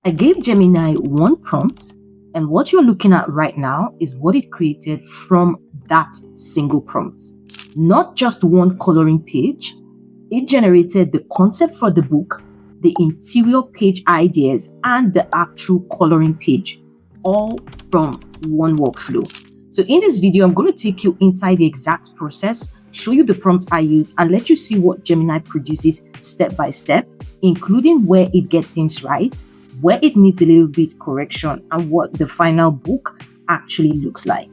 I gave Gemini one prompt, and what you're looking at right now is what it created from that single prompt. Not just one coloring page, it generated the concept for the book, the interior page ideas, and the actual coloring page, all from one workflow. So in this video, I'm going to take you inside the exact process, show you the prompt I use, and let you see what Gemini produces step by step, including where it gets things right, where it needs a little bit correction, and what the final book actually looks like.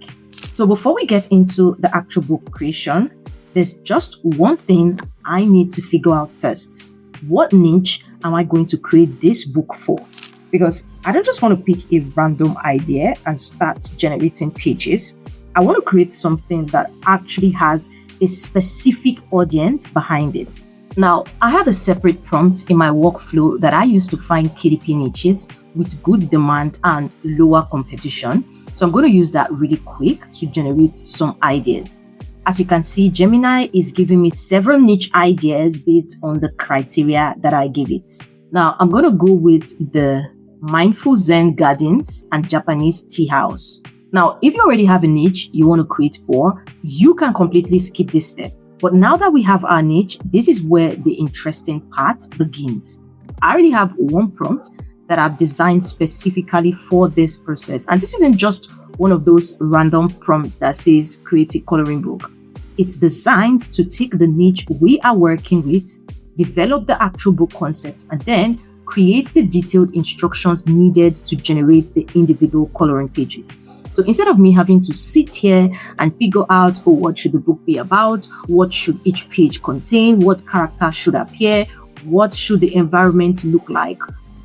So before we get into the actual book creation, there's just one thing I need to figure out first. What niche am I going to create this book for? Because I don't just want to pick a random idea and start generating pages. I want to create something that actually has a specific audience behind it. Now, I have a separate prompt in my workflow that I use to find KDP niches with good demand and lower competition. So I'm going to use that really quick to generate some ideas. As you can see, Gemini is giving me several niche ideas based on the criteria that I give it. Now, I'm going to go with the Mindful Zen Gardens and Japanese Tea House. Now, if you already have a niche you want to create for, you can completely skip this step. But now that we have our niche, this is where the interesting part begins. I already have one prompt that I've designed specifically for this process. And this isn't just one of those random prompts that says create a coloring book. It's designed to take the niche we are working with, develop the actual book concept, and then create the detailed instructions needed to generate the individual coloring pages. So instead of me having to sit here and figure out, oh, what should the book be about? What should each page contain? What character should appear? What should the environment look like?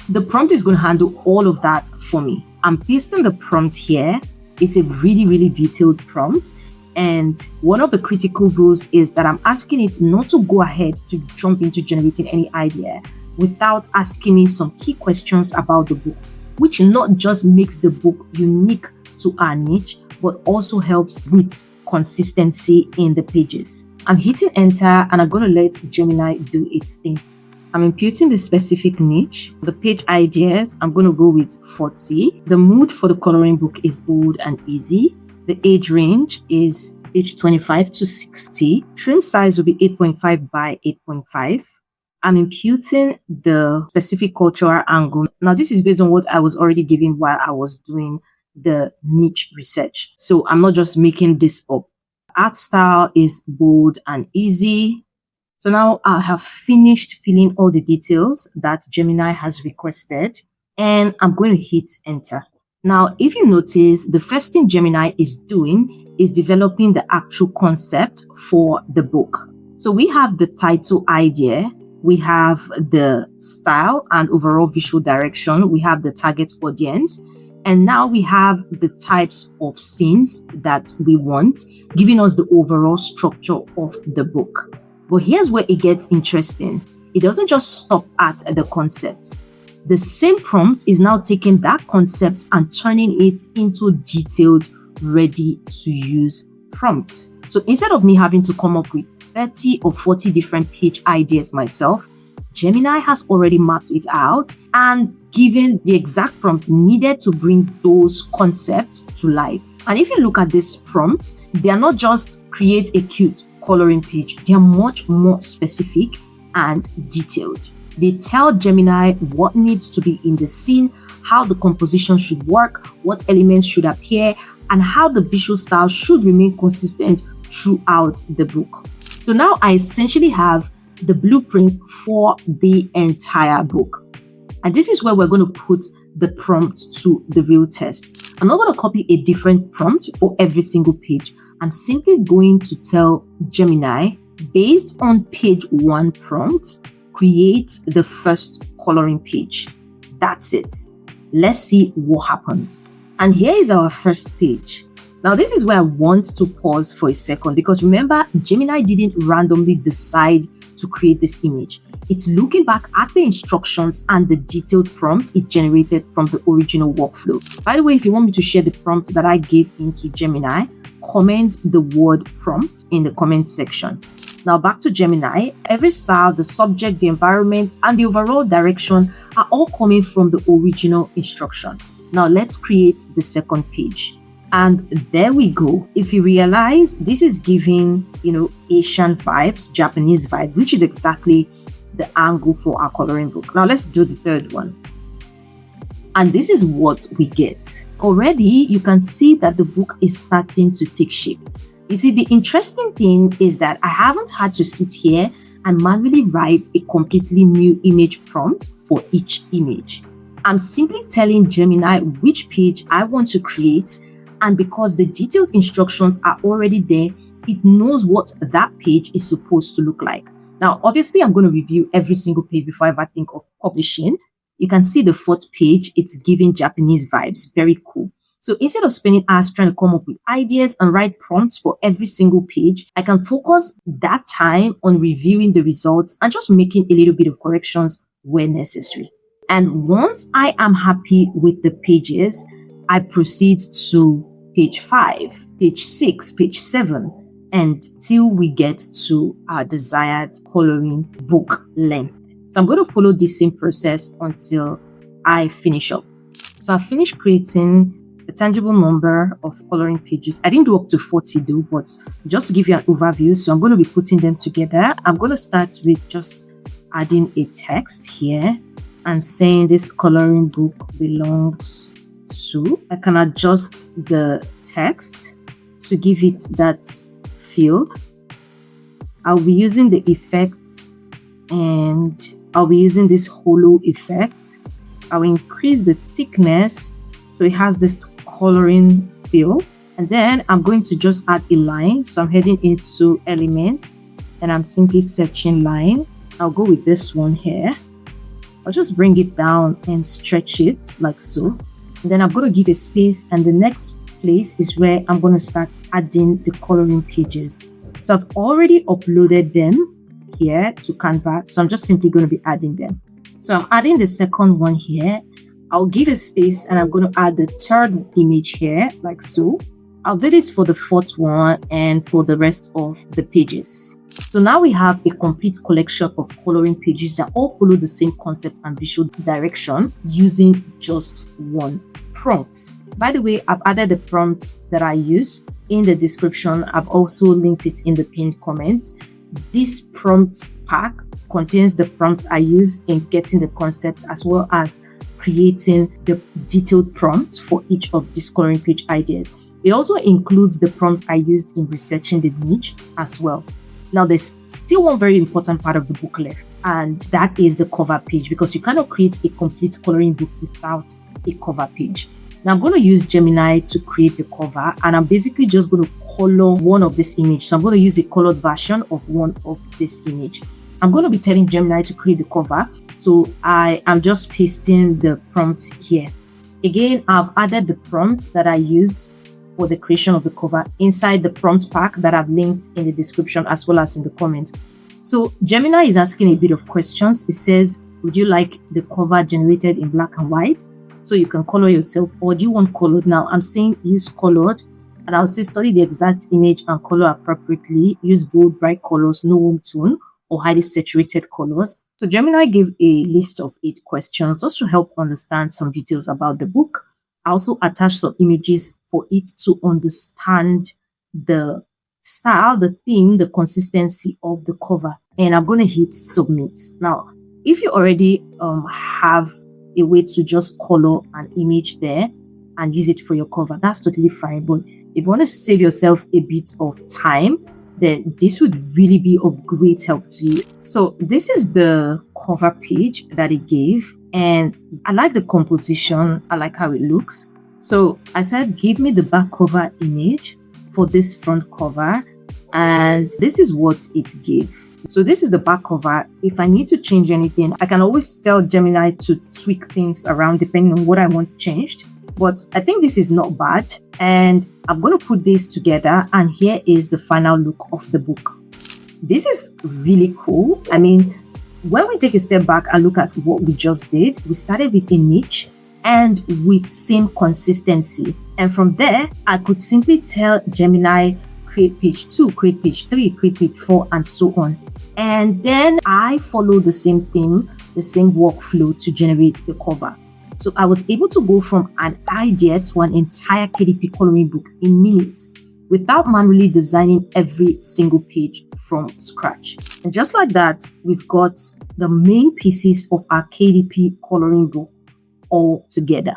The prompt is going to handle all of that for me. I'm pasting the prompt here. It's a really detailed prompt. And one of the critical rules is that I'm asking it not to go ahead to jump into generating any idea without asking me some key questions about the book, which not just makes the book unique to our niche, but also helps with consistency in the pages. I'm hitting enter and I'm going to let Gemini do its thing. I'm imputing the specific niche. The page ideas, I'm going to go with 40. The mood for the coloring book is bold and easy. The age range is age 25 to 60. Trim size will be 8.5 by 8.5. I'm imputing the specific cultural angle. Now, this is based on what I was already given while I was doing the niche research. So I'm not just making this up. Art style is bold and easy. So now I have finished filling all the details that Gemini has requested, and I'm going to hit enter. Now, if you notice, the first thing Gemini is doing is developing the actual concept for the book. So we have the title idea, we have the style and overall visual direction, we have the target audience, and now we have the types of scenes that we want, giving us the overall structure of the book. But here's where it gets interesting. It doesn't just stop at the concept. The same prompt is now taking that concept and turning it into detailed, ready-to-use prompts. So instead of me having to come up with 30 or 40 different page ideas myself, Gemini has already mapped it out and given the exact prompt needed to bring those concepts to life. And if you look at these prompts, they are not just create a cute coloring page. They are much more specific and detailed. They tell Gemini what needs to be in the scene, how the composition should work, what elements should appear, and how the visual style should remain consistent throughout the book. So now I essentially have the blueprint for the entire book. And this is where we're going to put the prompt to the real test. I'm not going to copy a different prompt for every single page. I'm simply going to tell Gemini, based on page 1 prompt, create the first coloring page. That's it. Let's see what happens. And here is our first page. Now, this is where I want to pause for a second because remember, Gemini didn't randomly decide to create this image. It's looking back at the instructions and the detailed prompt it generated from the original workflow. By the way, if you want me to share the prompt that I gave into Gemini, comment the word prompt in the comment section. Now back to Gemini, every style, the subject, the environment, and the overall direction are all coming from the original instruction. Now let's create the second page. And there we go. If you realize, this is giving, Asian vibes, Japanese vibe, which is exactly the angle for our coloring book. Now let's do the third one. And this is what we get. Already, you can see that the book is starting to take shape. You see, the interesting thing is that I haven't had to sit here and manually write a completely new image prompt for each image. I'm simply telling Gemini which page I want to create, and because the detailed instructions are already there, it knows what that page is supposed to look like. Now, obviously, I'm going to review every single page before I ever think of publishing. You can see the fourth page, it's giving Japanese vibes. Very cool. So instead of spending hours trying to come up with ideas and write prompts for every single page, I can focus that time on reviewing the results and just making a little bit of corrections where necessary. And once I am happy with the pages, I proceed to page 5, page 6, page 7, until we get to our desired coloring book length. So I'm going to follow this same process until I finish up. So I finished creating a tangible number of coloring pages. I didn't do up to 40 though, but just to give you an overview. So I'm going to be putting them together. I'm going to start with just adding a text here and saying this coloring book belongs to. I can adjust the text to give it that feel. I'll be using the effect, and I'll be using this hollow effect. I'll increase the thickness so it has this coloring feel, and then I'm going to just add a line. So I'm heading into elements and I'm simply searching line. I'll go with this one here. I'll just bring it down and stretch it like so. And then I'm going to give a space, and the next place is where I'm going to start adding the coloring pages. So I've already uploaded them here to Canva, so I'm just simply going to be adding them. So I'm adding the second one here. I'll give a space and I'm going to add the third image here like so. I'll do this for the fourth one and for the rest of the pages. So now we have a complete collection of coloring pages that all follow the same concept and visual direction using just one prompt. By the way, I've added the prompt that I use in the description. I've also linked it in the pinned comment. This prompt pack contains the prompt I use in getting the concept, as well as creating the detailed prompts for each of these coloring page ideas. It also includes the prompt I used in researching the niche as well. Now, there's still one very important part of the book left, and that is the cover page, because you cannot create a complete coloring book without a cover page. Now, I'm going to use Gemini to create the cover, and I'm basically just going to color one of this image. So I'm going to use a colored version of one of this image. I'm going to be telling Gemini to create the cover, so I am just pasting the prompt here. Again, I've added the prompt that I use for the creation of the cover inside the prompt pack that I've linked in the description as well as in the comments. So Gemini is asking a bit of questions. It says, would you like the cover generated in black and white so you can color yourself, or do you want colored? Now I'm saying use colored, and I'll say study the exact image and color appropriately. Use bold, bright colors, no warm tone or highly saturated colors. So Gemini gave a list of 8 questions just to help understand some details about the book. I also attached some images for it to understand the style, the theme, the consistency of the cover. And I'm going to hit submit. Now, if you already have a way to just color an image there and use it for your cover, that's totally fine. But if you want to save yourself a bit of time, then this would really be of great help to you. So this is the cover page that it gave, and I like the composition. I like how it looks. So I said, give me the back cover image for this front cover, and this is what it gave. So this is the back cover. If I need to change anything, I can always tell Gemini to tweak things around depending on what I want changed. But I think this is not bad, and I'm going to put this together, and here is the final look of the book. This is really cool. I mean, when we take a step back and look at what we just did, we started with a niche and with same consistency. And from there, I could simply tell Gemini, create page 2, create page 3, create page 4, and so on. And then I follow the same theme, the same workflow to generate the cover. So I was able to go from an idea to an entire KDP coloring book in minutes without manually designing every single page from scratch. And just like that, we've got the main pieces of our KDP coloring book all together.